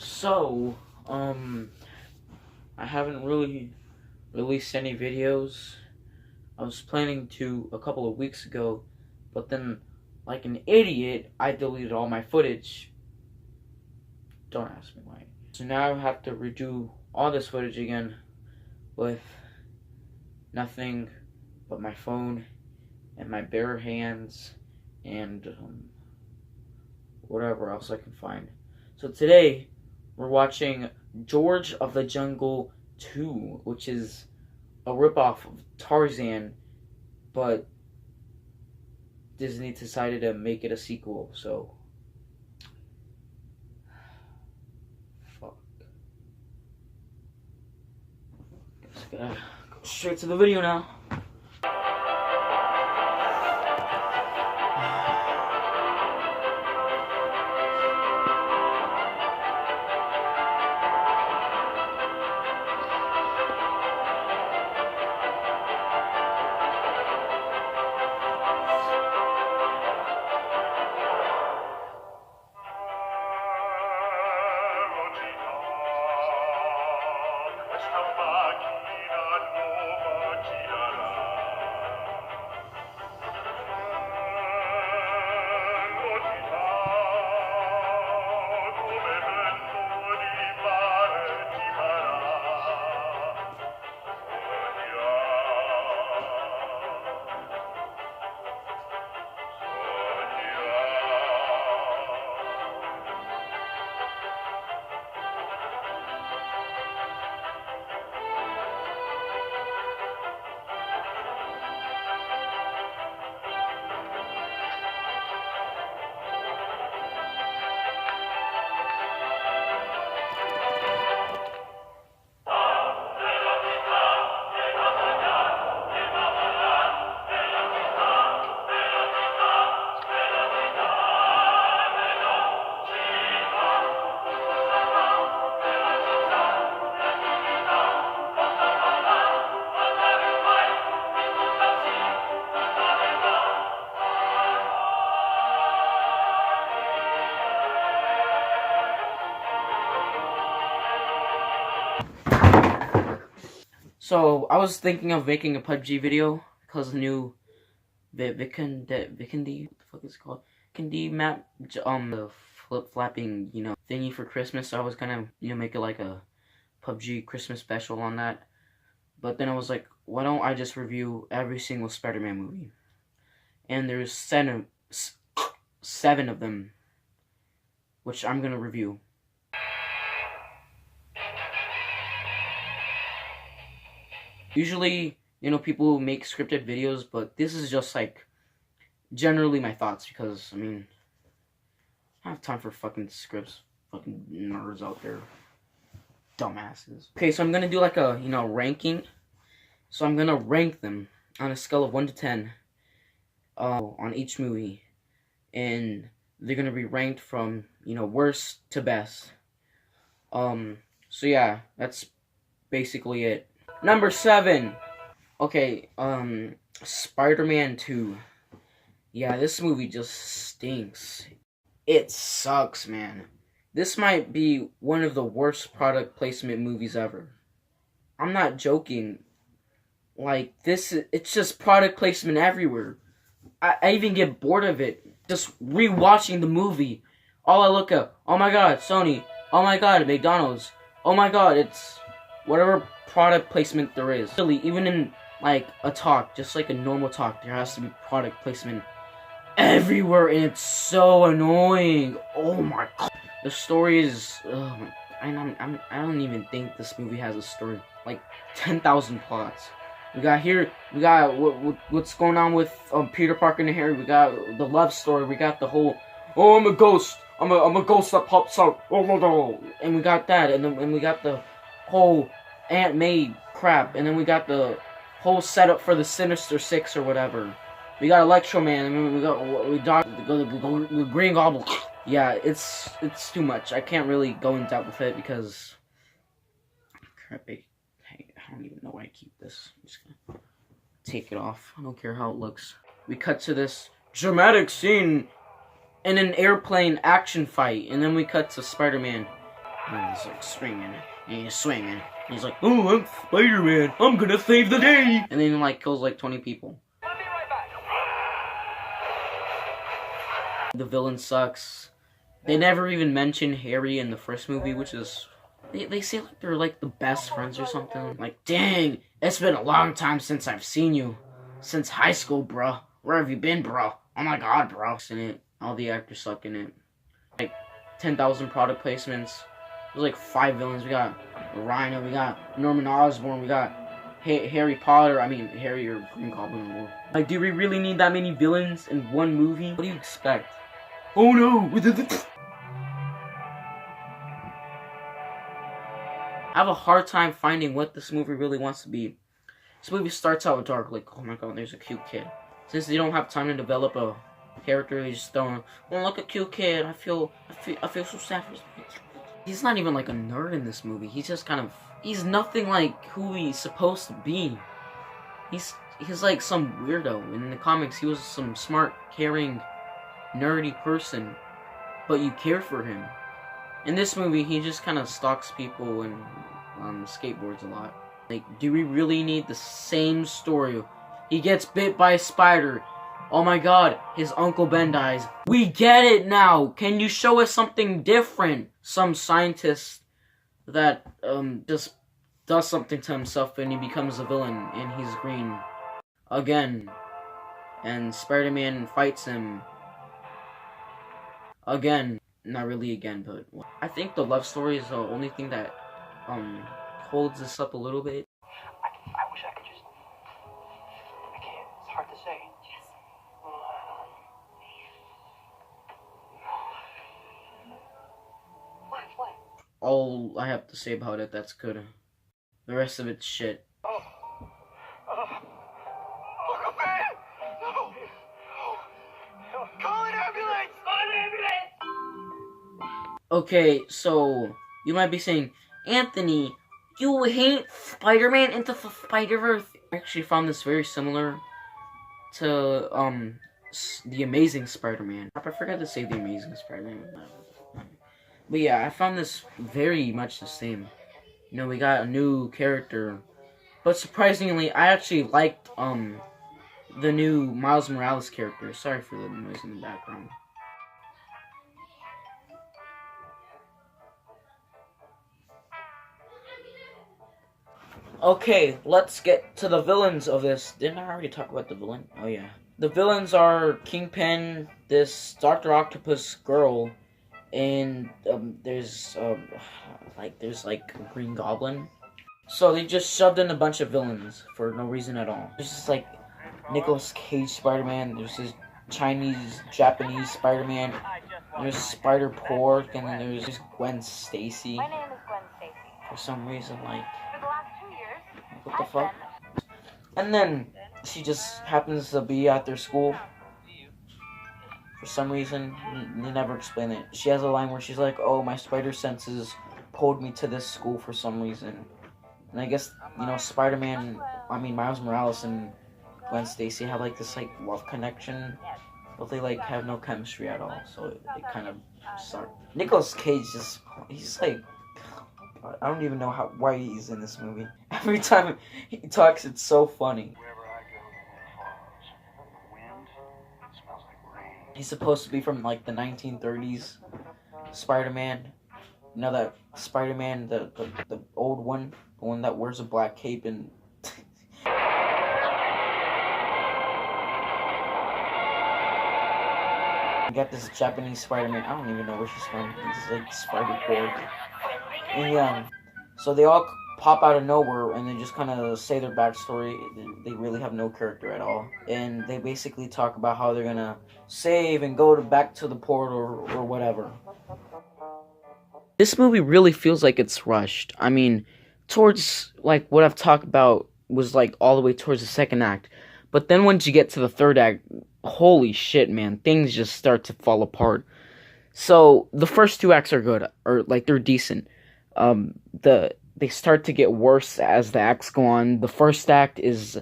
So, I haven't really released any videos. I was planning to a couple of weeks ago, but then, like an idiot, I deleted all my footage. Don't ask me why. So now I have to redo all this footage again with nothing but my phone and my bare hands and whatever else I can find. So today, we're watching George of the Jungle 2, which is a ripoff of Tarzan, but Disney decided to make it a sequel, so fuck. Guess I gotta go straight to the video now. So I was thinking of making a PUBG video because the new Vikendi, what the fuck is it called? Vikendi map, the flip-flapping, thingy for Christmas. So I was gonna, make it like a PUBG Christmas special on that. But then I was like, why don't I just review every single Spider-Man movie? And there's seven of them, which I'm gonna review. Usually, people make scripted videos, but this is just, like, generally my thoughts, because, I don't have time for fucking scripts, fucking nerds out there, dumbasses. Okay, so I'm gonna do, like, a, ranking, so I'm gonna rank them on a scale of 1 to 10, on each movie, and they're gonna be ranked from, worst to best. So yeah, that's basically it. Number 7. Okay, Spider-Man 2. Yeah, this movie just stinks. It sucks, man. This might be one of the worst product placement movies ever. I'm not joking. Like, it's just product placement everywhere. I even get bored of it. Just rewatching the movie. All I look up, oh my god, Sony. Oh my god, McDonald's. Oh my god, it's whatever product placement there is. Really, even in, like, a talk, just like a normal talk, there has to be product placement everywhere, and it's so annoying. Oh my god. The story is, I don't even think this movie has a story. Like, 10,000 plots. We got what's going on with Peter Parker and Harry. We got the love story. We got the whole, oh, I'm a ghost. I'm a ghost that pops out. Oh, and we got that, and we got the whole Aunt May crap, and then we got the whole setup for the Sinister Six or whatever. We got Electro Man, and we got the Green Goblin. Yeah, it's too much. I can't really go in depth with it because crap. I don't even know why I keep this. I'm just gonna take it off. I don't care how it looks. We cut to this dramatic scene in an airplane action fight, and then we cut to Spider-Man. And he's like swinging, and he's swinging. And he's like, oh, I'm Spider-Man. I'm gonna save the day. And then he like kills like 20 people. I'll be right back. The villain sucks. They never even mention Harry in the first movie, which is... They say like they're like the best friends or something. Like, dang, it's been a long time since I've seen you. Since high school, bro. Where have you been, bro? Oh my god, bro. In it, all the actors suck in it. Like, 10,000 product placements. There's like 5 villains. We got Rhino, we got Norman Osborn, we got Harry Potter. I mean, Harry or Green Goblin or more. Like, do we really need that many villains in one movie? What do you expect? Oh no! I have a hard time finding what this movie really wants to be. This movie starts out dark, like, oh my god, there's a cute kid. Since they don't have time to develop a character, they just don't. Oh, look, a cute kid. I feel so sad for his. He's not even like a nerd in this movie. He's just kind of. He's nothing like who he's supposed to be. He's like some weirdo. In the comics, he was some smart, caring, nerdy person, but you care for him. In this movie, he just kind of stalks people and skateboards a lot. Like, do we really need the same story? He gets bit by a spider. Oh my god, his Uncle Ben dies. We get it now! Can you show us something different? Some scientist that just does something to himself and he becomes a villain and he's green. Again. And Spider-Man fights him. Again. Not really again, but I think the love story is the only thing that holds this up a little bit. I wish I could just... I can't. It's hard to say. Yes. What? All I have to say about it, that's good. The rest of it's shit. Uncle Ben! No! Call an ambulance! Call an ambulance! Okay, so you might be saying, Anthony, you hate Spider-Man Into the Spider-Verse. I actually found this very similar to The Amazing Spider-Man. I forgot to say The Amazing Spider-Man. But yeah, I found this very much the same. You know, we got a new character. But surprisingly, I actually liked the new Miles Morales character. Sorry for the noise in the background. Okay, let's get to the villains of this. Didn't I already talk about the villain? Oh yeah. The villains are Kingpin, this Dr. Octopus girl, and there's like a Green Goblin. So they just shoved in a bunch of villains for no reason at all. There's just like Nicolas Cage Spider-Man, there's this Chinese, Japanese Spider-Man, there's Spider-Pork, and then there's Gwen Stacy. My name is Gwen Stacy. For some reason, like, For the last 2 years, what the fuck? And then she just happens to be at their school. For some reason, they never explain it. She has a line where she's like, oh, my spider senses pulled me to this school for some reason. And I guess, you know, Miles Morales and Gwen Stacy have like this like love connection, but they like have no chemistry at all, so it kind of sucks. Nicolas Cage he's like, I don't even know why he's in this movie. Every time he talks, it's so funny. He's supposed to be from like the 1930s Spider-Man. You know that Spider-Man, the old one, the one that wears a black cape and. You got this Japanese Spider-Man. I don't even know where she's from. He's like Spider-Pork. And yeah, so they all pop out of nowhere and they just kind of say their backstory. They really have no character at all. And they basically talk about how they're gonna save and go back to the port or whatever. This movie really feels like it's rushed. I mean, towards, like, what I've talked about was, like, all the way towards the second act. But then once you get to the third act, holy shit, man, things just start to fall apart. So, the first 2 acts are good, or, like, they're decent. They start to get worse as the acts go on. The first act is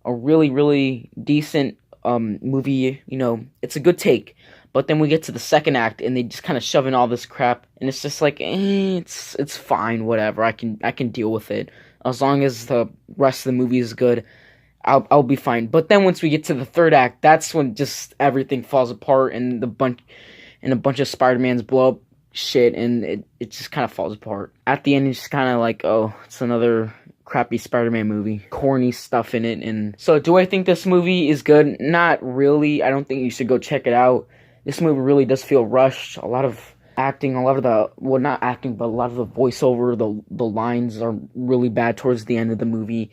a really, really decent movie. You know, it's a good take. But then we get to the second act, and they just kind of shove in all this crap, and it's just like, it's fine, whatever. I can deal with it as long as the rest of the movie is good. I'll be fine. But then once we get to the third act, that's when just everything falls apart, and a bunch of Spider-Mans blow up shit, and it just kind of falls apart. At the end, it's just kind of like, oh, it's another crappy Spider-Man movie. Corny stuff in it. And so, do I think this movie is good? Not really. I don't think you should go check it out. This movie really does feel rushed. A lot of acting, a lot of the, well, not acting, but a lot of the voiceover, the lines are really bad towards the end of the movie.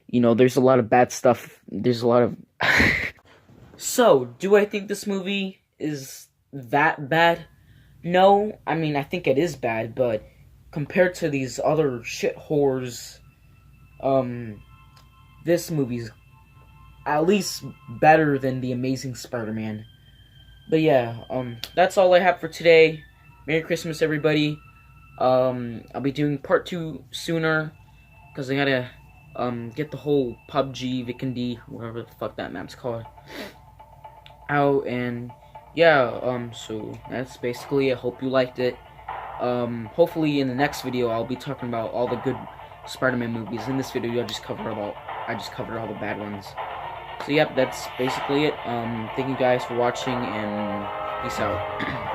You know, there's a lot of bad stuff. There's a lot of... So, do I think this movie is that bad? No. I mean, I think it is bad, but compared to these other shit whores, this movie's at least better than The Amazing Spider-Man. But yeah, that's all I have for today. Merry Christmas, everybody. I'll be doing part 2 sooner, because I gotta, get the whole PUBG, Vikendi, whatever the fuck that map's called, out, and yeah, so that's basically it. Hope you liked it. Hopefully in the next video, I'll be talking about all the good Spider-Man movies. In this video, I just covered all the bad ones. So yep, that's basically it. Thank you guys for watching, and peace out.